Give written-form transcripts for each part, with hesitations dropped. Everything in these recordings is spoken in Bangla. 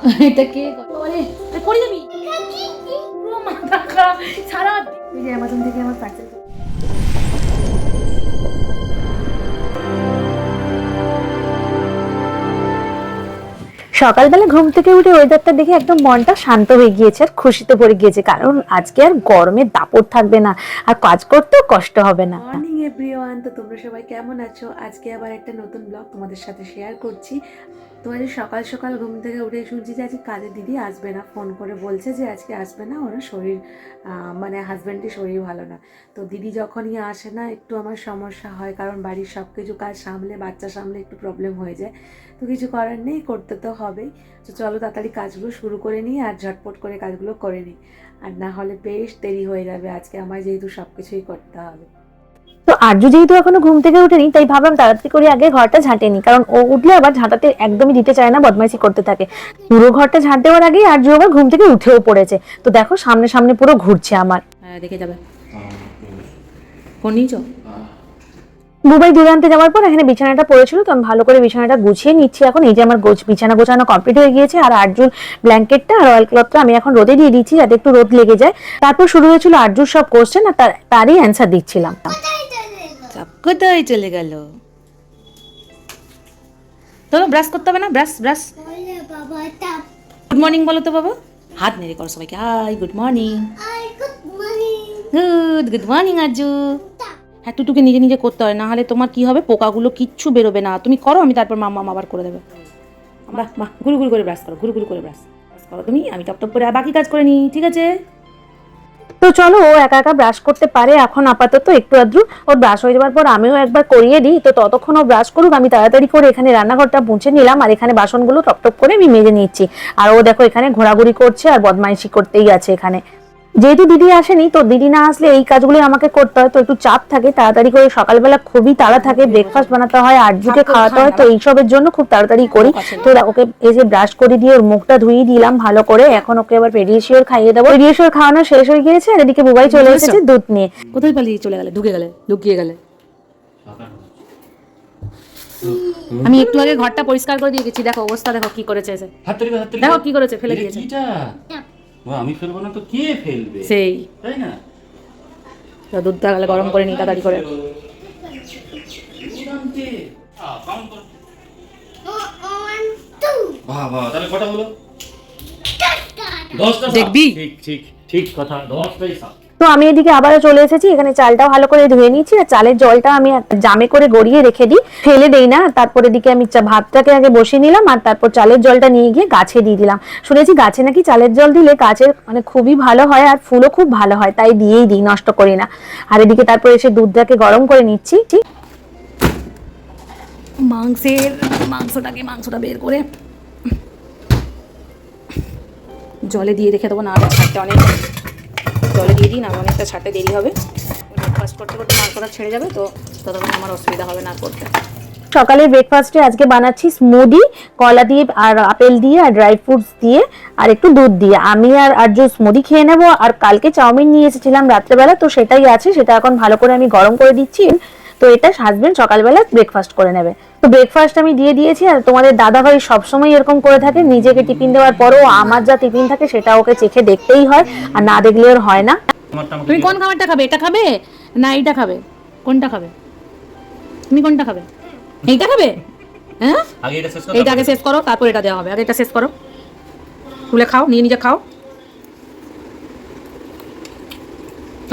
এটা কে করে পড়ে যাবি পুরো মাথা খারাপ সারা ওই যে অ্যামাজন থেকে আমার পার্সেল। সকালবেলা ঘুম থেকে উঠে ওয়েদারটা দেখে একদম মনটা শান্ত হয়ে গিয়েছে আর খুশিতে ভরে গিয়েছে, কারণ আজকে আর গরমের দাপট থাকবে না আর কাজ করতেও কষ্ট হবে না। মর্নিং এভরিওয়ান, তো তোমরা সবাই কেমন আছো? আজকে আবার একটা নতুন ব্লগ তোমাদের সাথে শেয়ার করছি। তো আজ সকাল সকাল ঘুম থেকে উঠে শুনছি যে আজকে কাজের দিদি আসবে না, ফোন করে বলছে যে আজকে আসবে না, ওরা শরীর মানে হাজব্যান্ডের শরীর ভালো না। তো দিদি যখনই আসে না একটু আমার সমস্যা হয়, কারণ বাড়ির সব কিছু কাজ সামলে বাচ্চা সামলে একটু প্রবলেম হয়ে যায়। তো কিছু করার নেই, করতে তো হবেই। তো চলো তাড়াতাড়ি কাজগুলো শুরু করে নিই আর ঝটপট করে কাজগুলো করে নিই, আর না হলে বেশ দেরি হয়ে যাবে আজকে আমার, যেহেতু সব কিছুই করতে হবে। তো আরজু যেহেতু এখনো ঘুম থেকে উঠেনি, তাই ভাবলাম তাড়াতাড়ি করে আগে ঘরটা ঝাঁটে নি, কারণ ও উঠলে আবার ঝাঁটাতে একদমই দিতে চায় না, বদমাইশি করতে থাকে। পুরো ঘরটা ঝাঁট দেওয়ার আগেই আরজু আবার ঘুম থেকে উঠেও পড়েছে। তো দেখো সামনে সামনে পুরো ঘুরছে আমার। হ্যাঁ দেখে যাবে ফোন নিয়েছো? বুবাই দূরে আনতে যাওয়ার পর এখানে বিছানাটা পড়েছিল, তো আমি ভালো করে বিছানাটা গুছিয়ে নিচ্ছি এখন। এই যে আমার বিছানা গোছানো কমপ্লিট হয়ে গিয়েছে, আর আরজুর ব্ল্যাঙ্কেটটা আর অয়েল ক্লথটা আমি এখন রোদে দিয়ে দিচ্ছি যাতে একটু রোদ লেগে যায়। তারপর শুরু হয়েছিল আরজুর সব কোশ্চেন, আর তারই অ্যান্সার দিচ্ছিলাম। কোথায় চলে গেল? তোমরা ব্রাশ করতে হবে না? Brush brush. গুড মর্নিং বলো তো বাবা, হাত নেড়ে করো সবাইকে, hi good morning. Good morning Arzoo. হ্যাঁ টুটুকে নিজে নিজে করতে হয়, না হলে তোমার কি হবে, পোকাগুলো কিচ্ছু বেরোবে না। তুমি করো, আমি তারপর মাম্মা আবার করে দেবে। বাহ বাহ, ঘুরু ঘুরু করে ব্রাশ করো, ঘুরু ঘুরু করে ব্রাশ করো তুমি, আমি টপ টপ করে বাকি কাজ করে নিই, ঠিক আছে? তো চলো, ও একা একা ব্রাশ করতে পারে এখন আপাতত, একটু আদ্রু ওর ব্রাশ হয়ে যাওয়ার পর আমিও একবার করিয়ে দিই। তো ততক্ষণ ও ব্রাশ করুক, আমি তাড়াতাড়ি করে এখানে রান্নাঘরটা মুছে নিলাম, আর এখানে বাসনগুলো টপ টপ করে আমি মেজে নিচ্ছি। আর ও দেখো এখানে ঘোরাঘুরি করছে আর বদমাইশি করতেই আছে এখানে। যেহেতু দিদি আসেনি, তো দিদি না আসলে এই কাজগুলো আমাকে করতে হয়, তো একটু চাপ থাকে। তাড়াতাড়ি করে সকালবেলা খুবই তাড়া থাকে, ব্রেকফাস্ট বানাতে হয়, আরজুকে খাওয়াতে হয়, তো এইসবের জন্য খুব তাড়াতাড়ি করি। তো ওকে এই যে ব্রাশ করে দিয়ে ওর মুখটা ধুয়ে দিলাম ভালো করে, এখন ওকে আবার পেডিয়াশিওর খাইয়ে দেবো। পেডিয়াশিওর খাওয়ানো শেষ হয়ে গিয়েছে, আর এদিকে বুবাই চলে এসেছে দুধ নিয়ে। কোথায় পালিয়ে চলে গেলে? ঢুকে গেলে, লুকিয়ে গেলে। আমি একটু আগে ঘরটা পরিষ্কার করে দিয়ে গেছি, দেখো অবস্থা দেখো কি করেছে, দেখো কি করেছে, ফেলে দিয়েছে। আমি ফেলবো না তো কে ফেলবে? সেই তাই না? তো দুধটা গেলে গরম করে নিই তাড়াতাড়ি করে। বাবা তাহলে কটা হলো? 10টা। দেখবি? ঠিক ঠিক ঠিক কথা, 10টাই সাপ। তো আমি এদিকে আবারও চলে এসেছি, এখানে চালটাও ভালো করে ধুয়ে নিয়েছি, আর চালের জলটা আমি জামে করে গড়িয়ে রেখে দিই, ফেলে দেই না। তারপর এদিকে আমি ভাতটাকে আগে বসিয়ে নিলাম, আর তারপর চালের জলটা নিয়ে গিয়ে গাছে দিয়ে দিলাম। শুনেছি গাছে নাকি চালের জল দিলে গাছের মানে খুবই ভালো হয়, আর ফুলও খুব ভালো হয়, তাই দিয়েই দিই, নষ্ট করি না। আর এদিকে তারপর এসে দুধটাকে গরম করে নিচ্ছি। মাংসটা বের করে জলে দিয়ে রেখে দেবো, না ছাড়তে অনেক জলে দিয়ে দিই, না অনেকটা ছাড়তে দেরি হবে। ব্রেকফাস্ট করতে করতে মাংসটা ছেড়ে যাবে, তো ততক্ষণ আমার অসুবিধা হবে না করতে। সকালের ব্রেকফাস্টে আজকে বানাচ্ছি স্মুদি, কলা দিয়ে আর আপেল দিয়ে আর ড্রাই ফ্রুটস দিয়ে আর একটু দুধ দিয়ে। আমি আর আরজু স্মুদি খেয়ে নেবো, আর কালকে চাউমিন নিয়ে এসেছিলাম রাত্রেবেলা, তো সেটাই আছে, সেটা এখন ভালো করে আমি গরম করে দিচ্ছি। তো এটা হাজবেন্ড সকালবেলা ব্রেকফাস্ট করে নেবে। তো ব্রেকফাস্ট আমি দিয়ে দিয়েছি, আর তোমাদের দাদাভাই সবসময় এরকম করে থাকে, নিজেকে টিফিন দেওয়ার পরও আমার যা টিফিন থাকে সেটা ওকে চেখে দেখতেই হয়, আর না দেখলে ওর হয় না। তুমি কোন খাবারটা খাবে? এটা খাবে না এইটা খাবে? কোনটা খাবে তুমি? কোনটা খাবে? এইটা খাবে? হ্যাঁ এইটা আগে শেষ করো, তারপর এটা দেওয়া হবে। আগে এটা শেষ করো, তুলে খাও, নিয়ে নিজে খাও।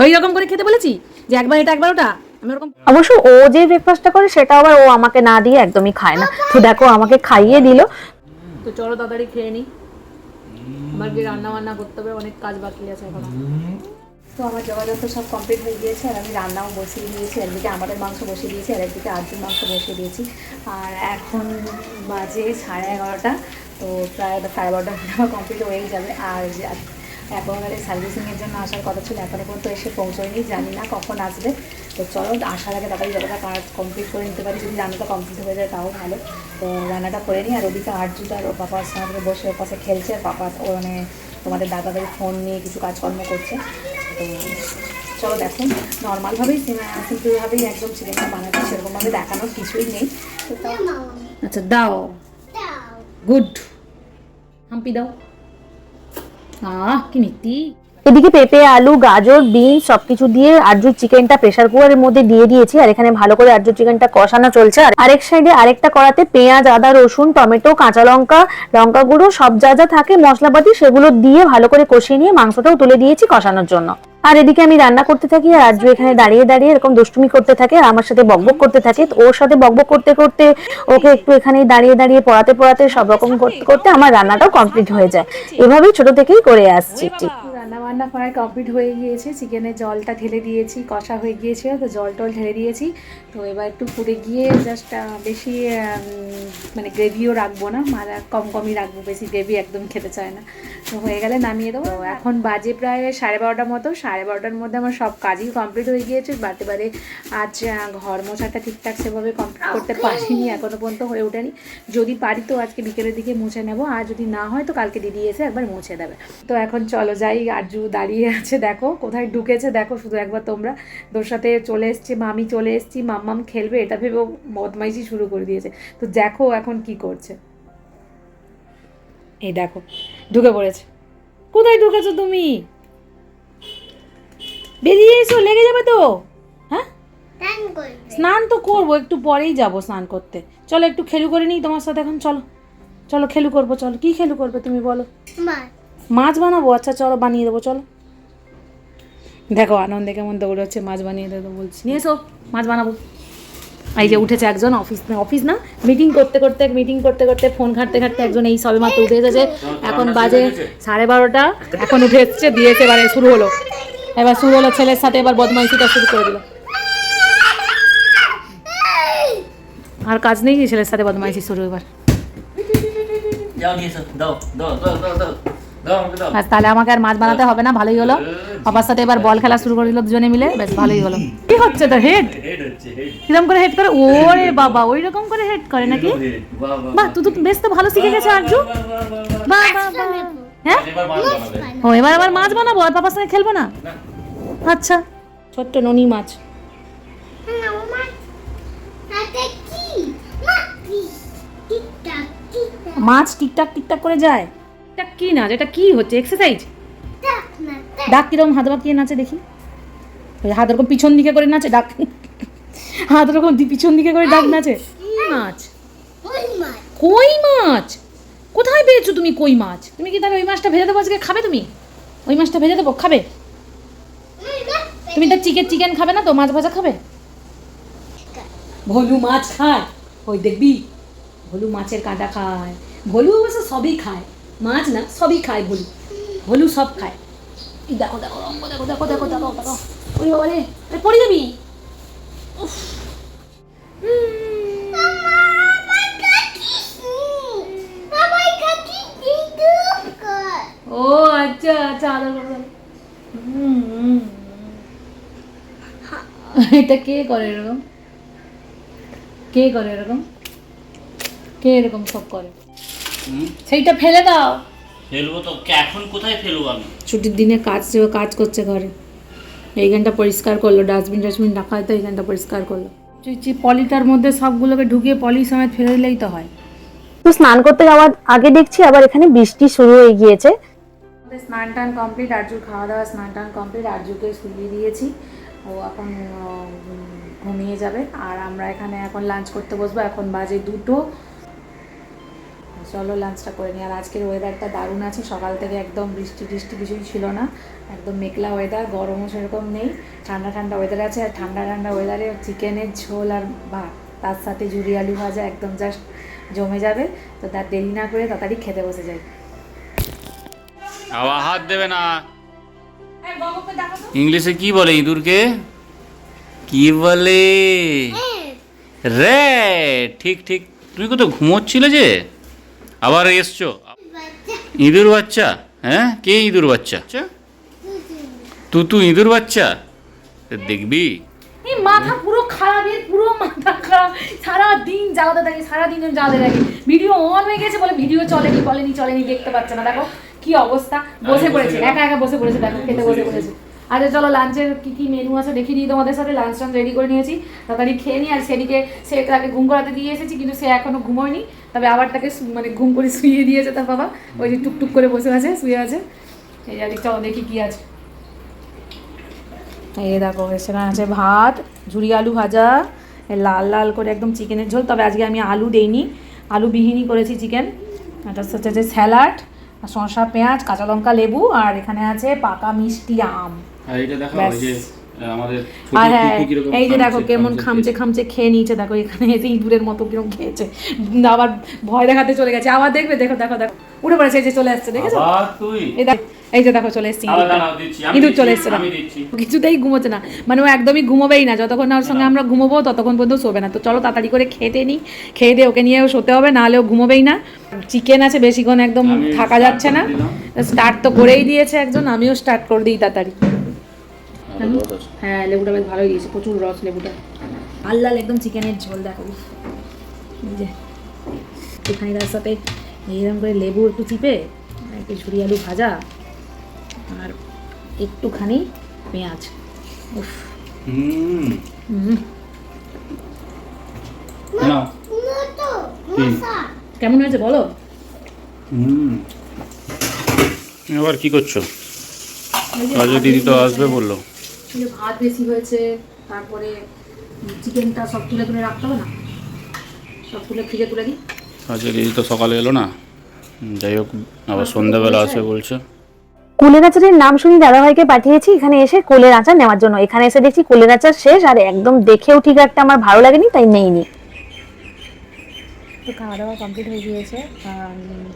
ওই রকম করে খেতে বলেছি যে একবার এটা একবার ওটা, আমি ওরকম। অবশ্য ও যে ব্রেকফাস্টটা করে সেটা আবার ও আমাকে না দিয়ে একদমই খায় না, তো দেখো আমাকে খাইয়ে দিল। তো চলো তাড়াতাড়ি খেয়ে নিই, আমার কি রান্না বান্না করতে হবে, অনেক কাজ বাকি আছে এখন। তো আমার যোগাযোগ তো সব কমপ্লিট হয়ে গিয়েছে, আর আমি রান্নাও বসিয়ে দিয়েছি। একদিকে আমাদের মাংস বসিয়ে দিয়েছি, আর একদিকে আর্জুন মাংস বসিয়ে দিয়েছি। আর এখন বাজে 11:30, তো প্রায় 12:30 আমার কমপ্লিট হয়েই যাবে। আর একেবারে সার্ভিসিংয়ের জন্য আসার কথা ছিল, এখনও পর্যন্ত এসে পৌঁছয়নি, জানি না কখন আসবে। তো চলো আসার আগে তাড়াতাড়ি যতটা কাজ কমপ্লিট করে নিতে পারি, যদি রান্নাটা কমপ্লিট হয়ে যায় তাও ভালো। তো রান্নাটা করে নিই, আর ওদিকে আর্জুটা আর ওর পাপার সঙ্গে বসে ওর পাশে খেলছে, আর পাপা ও মানে তোমাদের দাদাদের ফোন নিয়ে কিছু কাজকর্ম করছে। তো চলো দেখুন, নর্মালভাবেই সিম্পলভাবেই একদম চিকেনটা বানাচ্ছি, সেরকমভাবে দেখানোর কিছুই নেই। আচ্ছা দাও, গুড। হাম্পি দাও। কি মিষ্টি। এদিকে পেঁপে, আলু, গাজর, বিনস সবকিছু দিয়ে আরজুর চিকেনটা প্রেসার কুকারের মধ্যে দিয়ে দিয়েছি, আর এখানে ভালো করে আরজুর চিকেনটা কষানো চলছে। আর আরেক সাইডে আরেকটা কড়াতে পেঁয়াজ, আদা, রসুন, টমেটো, কাঁচা লঙ্কা, লঙ্কা গুঁড়ো সব যা যা থাকে মশলাপাতি সেগুলো দিয়ে ভালো করে কষিয়ে নিয়ে মাংসটাও তুলে দিয়েছি কষানোর জন্য। আর এদিকে আমি রান্না করতে থাকি, আর আরজু এখানে দাঁড়িয়ে দাঁড়িয়ে এরকম দুষ্টুমি করতে থাকে আর আমার সাথে বকবক করতে থাকে। তো ওর সাথে বকবক করতে করতে ওকে একটু এখানে দাঁড়িয়ে দাঁড়িয়ে পড়াতে পড়াতে সব রকম করতে করতে আমার রান্নাটাও কমপ্লিট হয়ে যায়। এভাবেই ছোট থেকেই করে আসছি। রান্না বান্না প্রায় কমপ্লিট হয়ে গিয়েছে, চিকেনের জলটা ঢেলে দিয়েছি, কষা হয়ে গিয়েছে তো জল টল ঢেলে দিয়েছি। তো এবার একটু ফুটে গিয়ে জাস্ট বেশি মানে গ্রেভিও রাখবো না, মানে কম কমই রাখবো, বেশি গ্রেভি একদম খেতে চায় না। তো হয়ে গেলে নামিয়ে দেবো। এখন বাজে প্রায় 12:30 মতো। 12:30-র মধ্যে আমার সব কাজই কমপ্লিট হয়ে গিয়েছে। বারে আজ ঘর মোছাটা ঠিকঠাক সেভাবে কমপ্লিট করতে পারিনি, এখনো পর্যন্ত হয়ে ওঠেনি। যদি পারি তো আজকে বিকেলের দিকে মুছে নেবো, আর যদি না হয় তো কালকে দিদি এসে একবার মুছে দেবে। তো এখন চলো যাই। আরজু দাঁড়িয়ে আছে, দেখো কোথায় ঢুকেছে, দেখো শুধু একবার তোমরা। তোর সাথে চলে এসছে, মামি চলে এসছি, মাম্মাম খেলবে এটা ভেবেও বদমাইশি শুরু করে দিয়েছে। তো দেখো এখন কি করছে, এই দেখো ঢুকে পড়েছে। কোথায় ঢুকেছো তুমি? বেরিয়ে এসো, লেগে যাবে তো। হ্যাঁ স্নান তো করবো, একটু পরেই যাবো স্নান করতে। চলো একটু খেলু করে নিই তোমার সাথে এখন। চলো চলো খেলু করবো, চলো কি খেলু করবে তুমি বলো? মাছ বানাবো, আচ্ছা চলো বানিয়ে দেবো চলো। দেখো আনন্দে কেমন দৌড়াচ্ছে, মাছ বানিয়ে দেবো বলছি। নিয়ে এসো মাছ বানাবো। এই যে উঠেছে একজন, অফিস না মিটিং করতে করতে ফোন ঘাঁটতে একজন এই সবে মাত্র উঠে এসেছে। এখন বাজে 12:30, এখন উঠে এসছে, দিয়েছে, এবারে শুরু হলো ছেলের সাথে এবার বদমাইশিটা শুরু করে দিল। আর কাজ নেই, ছেলের সাথে বদমাইশি শুরু এবার। তাহলে আমাকে আর মাছ বানাতে হবে না, ভালোই হলো। বাবার সাথে এবার বল খেলা শুরু করে দিল দুজনে মিলে, বেশ ভালোই হলো। কি হচ্ছে তো হেড কিরকম করে হেড করে? ওরে বাবা, ওই রকম করে হেড করে নাকি? বাহ, তুই তো বেশ তো ভালো শিখে গেছে আরজু। বাহ বাহ বাহ। হ্যাঁ ও এবার আবার মাছ বানাবো, আর বাবার সঙ্গে খেলবো না? আচ্ছা, ছোট্ট ননি মাছ। মাছ টিকটাক টিকটাক করে যায়। এটা কি নাচ? এটা কি হচ্ছে? এক্সারসাইজ? ডাক কিরকম হাত বাঁকিয়ে নাচে দেখি। ওই হাত এরকম পিছন দিকে করে নাচে, ডাক হাত এরকম পিছন দিকে করে ডাক নাচে। মাছ? কই মাছ? কোথায় পেয়েছো তুমি কই মাছ? তুমি কি তাহলে ওই মাছটা ভেজে দেবো আজকে? খাবে তুমি ওই মাছটা ভেজে দেবো? খাবে তুমি? তো চিকেন খাবে না তো, মাছ ভাজা খাবে? ভলু মাছ খায়, ওই দেখবি ভলু মাছের কাঁটা খায়। ভলু অবশ্য সবই খায়, মাছ না সবই খায় ভলু। ভলু সব খায়। দেখো দেখো দেখো দেখো দেখো দেখো দেখো, ওই বাবারে পড়ে যাবি। ও আচ্ছা আচ্ছা, এটা কে করে এরকম? কে করে এরকম? কে এরকম সব করে? সেইটা ফেলে দাও। ফেলবো তো, এখন কোথায় ফেলবো আমি? ছুটির দিনে কাজ করছে ঘরে। এইখানটা পরিষ্কার করলো, ডাস্টবিন রাখা হয়তো এইখানটা পরিষ্কার করলো। পলিটার মধ্যে সবগুলোকে ঢুকিয়ে পলি সমেত ফেলে দিলেই তো হয়। তো স্নান করতে যাওয়ার আগে দেখছি আবার এখানে বৃষ্টি শুরু হয়ে গিয়েছে। স্নান টান কমপ্লিট, আরজুর খাওয়া দাওয়া স্নান টান কমপ্লিট, আরজুকে শুইয়ে দিয়েছি, ও এখন ঘুমিয়ে যাবে। আর আমরা এখানে এখন লাঞ্চ করতে বসবো। এখন বাজে 2টো। চলো লাঞ্চটা করে নিই। আর আজকের ওয়েদারটা দারুণ আছে, সকাল থেকে একদম বৃষ্টি কিছুই ছিল না, একদম মেঘলা ওয়েদার, গরমও সেরকম নেই, ঠান্ডা ওয়েদার আছে। আর ঠান্ডা ওয়েদারে চিকেনের ঝোল আর ভাত, তার সাথে ঝুরি আলু ভাজা একদম জাস্ট জমে যাবে। তো তার দেরি না করে তাড়াতাড়ি খেতে বসে যাই। আবার হাত দেবে না। ইংলিশে কি বলে ইঁদুরকে? কি বলে? রেড। ঠিক ঠিক। তুই কোথাও ঘুমোচ্ছিলে যে, আবার এসছো? ইঁদুর বাচ্চা? হ্যাঁ, কে ইঁদুর বাচ্চা? তুই ইঁদুর বাচ্চা দেখবি। এই মাথা পুরো খারাপ, পুরো মাথা খারাপ, সারাদিন জ্বালাতে থাকে। ভিডিও অন হয়ে গেছে বলে ভিডিও চলেনি দেখতে পাচ্ছে না। দেখো কি অবস্থা, বসে পড়েছে একা বসে পড়েছে, দেখো খেতে বসে পড়েছে। আরে চলো লাঞ্চের কি কি মেনু আছে দেখিয়ে দিই তোমাদের সাথে। লাঞ্চ টাঞ্চ রেডি করে নিয়েছি, তাড়াতাড়ি খেয়ে নিই। আর সেদিকে সে তাকে ঘুম করাতে দিয়ে এসেছি, কিন্তু সে এখনো ঘুমোয়নি। তবে আবার তাকে মানে ঘুম করে শুইয়ে দিয়েছে তার বাবা, ওই যে টুকটুক করে বসে আছে, শুয়ে আছে। এই যে চলো দেখি কি আছে। এই দেখো সেখানে আছে ভাত, ঝুরি আলু ভাজা, লাল লাল করে একদম চিকেনের ঝোল। তবে আজকে আমি আলু দেইনি, আলু বিহীনই করেছি চিকেন। এটা হচ্ছে যে স্যালাড, শসা, পেঁয়াজ, কাঁচা লঙ্কা, লেবু, আর এখানে আছে পাকা মিষ্টি আম। আর এটা দেখো ব্যাস। ওই যে আমাদের আর হ্যাঁ, এই যে দেখো কেমন খামচে খামচে খেয়ে নিয়েছে। দেখো এখানে এসে ইঁদুরের মতো কিরকম খেয়েছে, আবার ভয় দেখাতে চলে গেছে। আবার দেখবে, দেখো দেখো দেখো উঠে পড়েছে, এই যে চলে আসছে, দেখেছো? এই যে দেখো চলে এসছে ইঁদুর, চলে এসছে। কিছুতেই ঘুমোচ্ছে না, মানে ও একদমই ঘুমোবেই না। যতক্ষণ না ওর সঙ্গে আমরা ঘুমোবো ততক্ষণ পর্যন্ত শোবে না। তো চলো তাড়াতাড়ি করে খেতে নিই, খেয়ে দিয়ে ওকে নিয়েও শোতে হবে, নাহলে ও ঘুমোবেই না। চিকেন আছে, বেশিক্ষণ একদম থাকা যাচ্ছে না। স্টার্ট তো করেই দিয়েছে একজন, আমিও স্টার্ট করে দিই তাড়াতাড়ি। হ্যাঁ লেবুটা বেশ ভালোই দিয়েছে, প্রচুর রস লেবুটা। লাল লাল একদম চিকেনের ঝোল দেখো, এই যে এখানে তার সাথে এইরকম করে লেবু একটু চিপে, একটু ঝুরি আলু ভাজা, আর একটুখানি পেঁয়াজ। উফ কেমন হয়েছে বলো? আবার কি করছো? আজকে দিদি তো আসবে বললো। ভাত বেশি হয়েছে, তারপরে চিকেনটা সব তুলে তুলে রাখতে হবে না, সব তুলে ফ্রিজে তুলে দিই। আজকে দিদি তো সকালে এলো না, যাই হোক আবার সন্ধ্যাবেলা আসবে বলছে। কুলের আচারের নাম শুনি দাদাভাইকে পাঠিয়েছি এখানে এসে কুলের আচার নেওয়ার জন্য। এখানে এসে দেখছি কুলের আচার শেষ, আর একদম দেখেও ঠিক একটা আমার ভালো লাগেনি, তাই নেইনি। তো খাওয়া দাওয়া কমপ্লিট হয়ে গিয়েছে।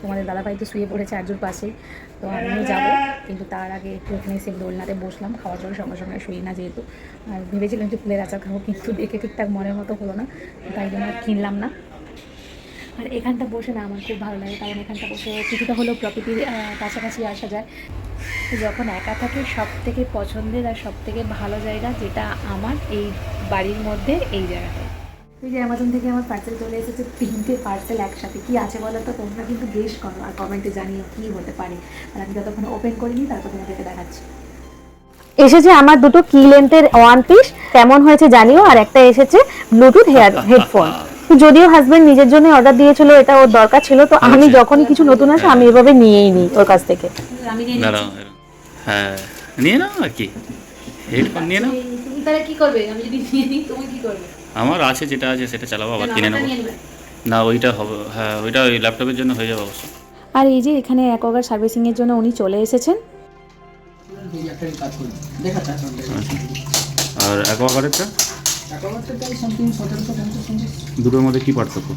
তোমাদের দাদাভাই তো শুয়ে পড়েছে আরজুর পাশেই, তো আমিও যাবো, কিন্তু তার আগে একটু এখানে এসে দোলনাতে বসলাম। খাওয়ার জন্য সঙ্গে সঙ্গে শুই না যেহেতু, আর ভেবেছিলাম একটু ফুলের আচার খাবো, কিন্তু দেখে ঠিকঠাক মনের মতো হলো না, তাই জন্য আর কিনলাম না। আর এখানটা বসে না আমার খুব ভালো লাগে, কারণ এখানটা বসে কিছুটা হলেও প্রকৃতির কাছাকাছি আসা যায়। যখন একা থাকি সব থেকে পছন্দের আর সব থেকে ভালো জায়গা যেটা আমার এই বাড়ির মধ্যে এই জায়গাটা। এই যে অ্যামাজন থেকে আমার পার্সেল চলে এসেছে, 3টে পার্সেল একসাথে। কি আছে বলো তো? তোমরা কিন্তু গেস করো আর কমেন্টে জানিও কী হতে পারে। আর আমি যতক্ষণ ওপেন করিনি তারপর তোমাদেরকে দেখাচ্ছি। এসেছে আমার দুটো কি লেন্থের ওয়ান পিস, কেমন হয়েছে জানিও। আর একটা এসেছে ব্লুটুথ হেডফোন। যদিও হাজবেন্ড নিজের জন্য অর্ডার দিয়েছিল, এটা ওর দরকার ছিল, তো আমি যখনই কিছু নতুন আসে আমি এভাবে নিয়েই নিই ওর কাছ থেকে। হ্যাঁ নিয়ে নাও, আর কি হেডফোন নিয়ে নাও। তুমি তাহলে কি করবে? আমি যদি নিয়ে নিই তুমি কি করবে? আমার আছে যেটা আছে সেটা চালাবো, আবার কিনে নেবো না। ওইটা হবে, হ্যাঁ ওইটা ওই ল্যাপটপের জন্য হয়ে যাবে অবশ্য। আর এই যে এখানে অ্যাকোয়াগার্ড সার্ভিসিংয়ের জন্য উনি চলে এসেছেন। আর অ্যাকোয়াগার্ডেরটা দুটোর মধ্যে কি পার্থক্য?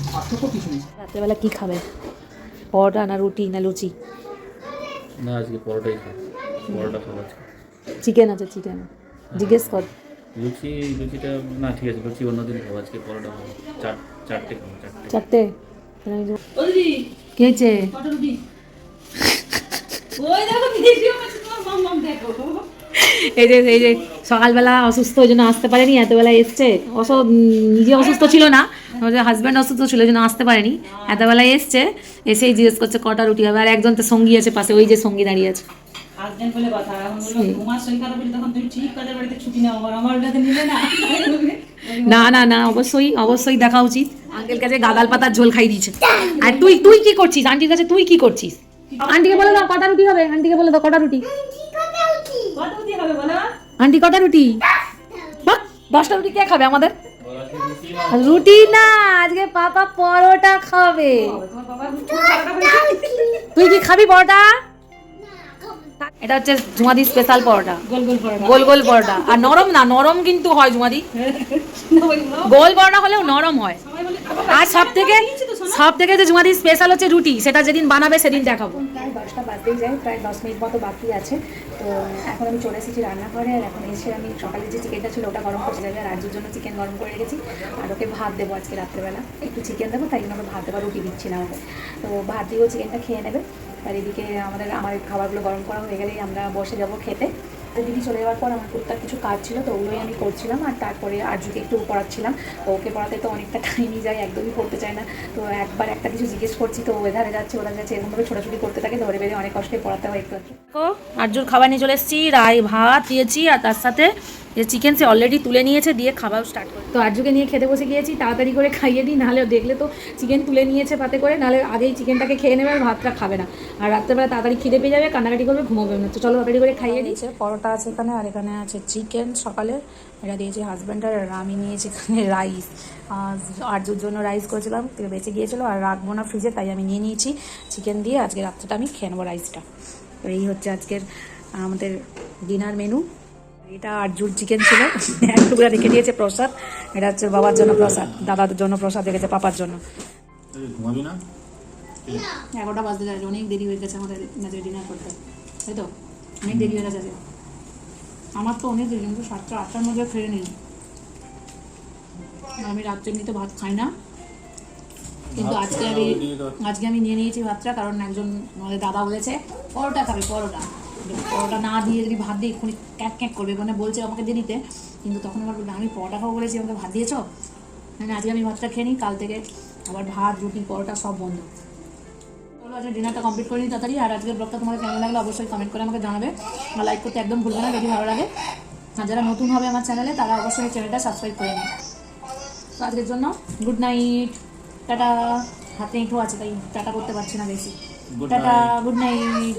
রাত্রেবেলা কি খাবে? পরোটা না রুটি না লুচি? না আজকে পরোটাই খাবো, পরোটা খাবো আজকে। চিকেন আছে, চিকেন জিজ্ঞেস কর। লুচিটা না, ঠিক আছে লুচি অন্যদিন খাবো, আজকে পরোটা খাবো। চারটে খাবো, চারটে। কি হয়েছে? এই যে সকালবেলা অসুস্থ, ওই জন্য আসতে পারেনি, এতবেলা এসছে। নিজে অসুস্থ ছিল না, হাজব্যান্ড অসুস্থ ছিল, ওই জন্য আসতে পারেনি। এতবেলায় এসছে, এসেই জিজ্ঞেস করছে কটা রুটি হবে। আর একজন তো সঙ্গী আছে পাশে, ওই যে সঙ্গী দাঁড়িয়ে আছে। না না না, অবশ্যই অবশ্যই দেখা উচিত। আঙ্কেল কাছে গাদাল পাতার ঝোল খাই দিয়েছে। আর তুই কি করছিস? আন্টির কাছে তুই কি করছিস? আন্টিকে বলে দাও কটা রুটি হবে, আন্টিকে বলে দাও কটা রুটি। আন্টি কটা রুটি? 10টা রুটি কে খাবে আমাদের? রুটি না, আজকে পাপা পরোটা খাবে। তুই কি খাবি পরোটা? এটা হচ্ছে ঝুমাদি স্পেশাল পরোটা, গোল গোল পরোটা। আর নরম না, নরম কিন্তু হয় ঝুমাদি, গোল পরোটা হলেও নরম হয়। আর সব থেকে যে ঝুমাদি স্পেশাল হচ্ছে রুটি, সেটা যেদিন বানাবে সেদিন দেখাবো। প্রায় 10টা বাজতেই যায়, প্রায় 10 মিনিট মতো বাকি আছে। তো এখন আমি চলে এসেছি রান্নাঘরে। আর এখন এসে আমি সকালে যে চিকেনটা ছিল ওটা গরম করতে যাবে, রাজুর জন্য চিকেন গরম করে রেখেছি। আর ওকে ভাত দেবো আজকে রাত্রেবেলা, একটু চিকেন দেবো, তাই জন্য আমি ভাত দেবো, রুটি দিচ্ছি না ওকে। তো ভাত দিয়েও চিকেনটা খেয়ে নেবে। আর এদিকে আমার খাবারগুলো গরম করা হয়ে গেলেই আমরা বসে যাবো খেতে। দিদি চলে যাওয়ার পর আমার টুকটাক কিছু কাজ ছিল, তো ওগুলোই আমি করছিলাম। আর তারপরে আর্যকে একটু পড়াচ্ছিলাম। ওকে পড়াতে তো অনেকটা টাইমই যায়, একদমই পড়তে চায় না। তো একবার একটা কিছু জিজ্ঞেস করছি তো এধারে যাচ্ছে ওধারে যাচ্ছে, এরকমভাবে ছোটাছুটি করতে থাকে, ধরে বেঁধে অনেক কষ্টে পড়াতে হয় একটু একটু। আর্যুর খাবার নিয়ে চলে এসেছি, ভাত দিয়েছি আর তার সাথে যে চিকেন সে অলরেডি তুলে নিয়েছে, দিয়ে খাবার স্টার্ট করে। তো আর্যুকে নিয়ে খেতে বসে গিয়েছি, তাড়াতাড়ি করে খাইয়ে দিই, নাহলে দেখলে তো চিকেন তুলে নিয়েছে পাতে করে, নাহলে আগেই চিকেনটাকে খেয়ে নেবে আর ভাতটা খাবে না। আর রাত্রেবেলা তাড়াতাড়ি খিদে পেয়ে যাবে, কান্নাকাটি করবে, ঘুমোবে না। তো চলো তাড়াতাড়ি করে খাইয়ে দিয়েছে। পরোটা আছে এখানে, আর এখানে আছে চিকেন সকালে, এটা দিয়েছি হাজব্যান্ডার। আর আমি নিয়েছি এখানে রাইস, আর্যুর জন্য রাইস করেছিলাম, বেঁচে গিয়েছিলো আর রাখবো না ফ্রিজে, তাই আমি নিয়ে নিয়েছি চিকেন দিয়ে। আজকে রাত্রেটা আমি খেয়ে নেবো রাইসটা। তো এই হচ্ছে আজকের আমাদের ডিনার মেনু। এটা আর্যুর চিকেন ছিল, এক টুকরা রেখে দিয়েছে প্রসাদ। এটা হচ্ছে বাবার জন্য প্রসাদ, দাদার জন্য প্রসাদ রেখেছে, পাপার জন্য। ঘুমাবি না? 11টা বাজতে যায়, অনেক দেরি হয়ে গেছে আমাদের ডিনার করতে, তাই তো অনেক দেরি হয়ে গেছে। আমার তো অনেক দেরি, কিন্তু 7টা 8টার মধ্যে খেয়ে নিই। আমি রাত্রে এমনিতে ভাত খাই না, কিন্তু আজকে আমি নিয়ে নিয়েছি ভাতটা, কারণ একজন আমাদের দাদা বলেছে পরোটা খাবে, পরোটা না দিয়ে যদি ভাত দিয়ে এক্ষুনি ক্যাক ক্যাক করবে, মানে বলছে আমাকে দিয়ে দিতে, কিন্তু তখন আমার বলবে আমি পরোটা খাবো বলেছি, আমাকে ভাত দিয়েছো। মানে আজকে আমি ভাতটা খেয়ে নিই, কাল থেকে আবার ভাত রুটি পরোটা সব বন্ধ। চলো আজকে ডিনারটা কমপ্লিট করে নিই তাড়াতাড়ি। আর আজকের ব্লগটা তোমাদের কেমন লাগলো অবশ্যই কমেন্ট করে আমাকে জানাবে, আর লাইক করতে একদম ভুলবে না যদি ভালো লাগে। আর যারা নতুন হবে আমার চ্যানেলে তারা অবশ্যই চ্যানেলটা সাবস্ক্রাইব করে নিই। তো আজকের জন্য গুড নাইট, টাটা। হাতে একটু আছে তাই টাটা করতে পারছি না বেশি। Tata, good night.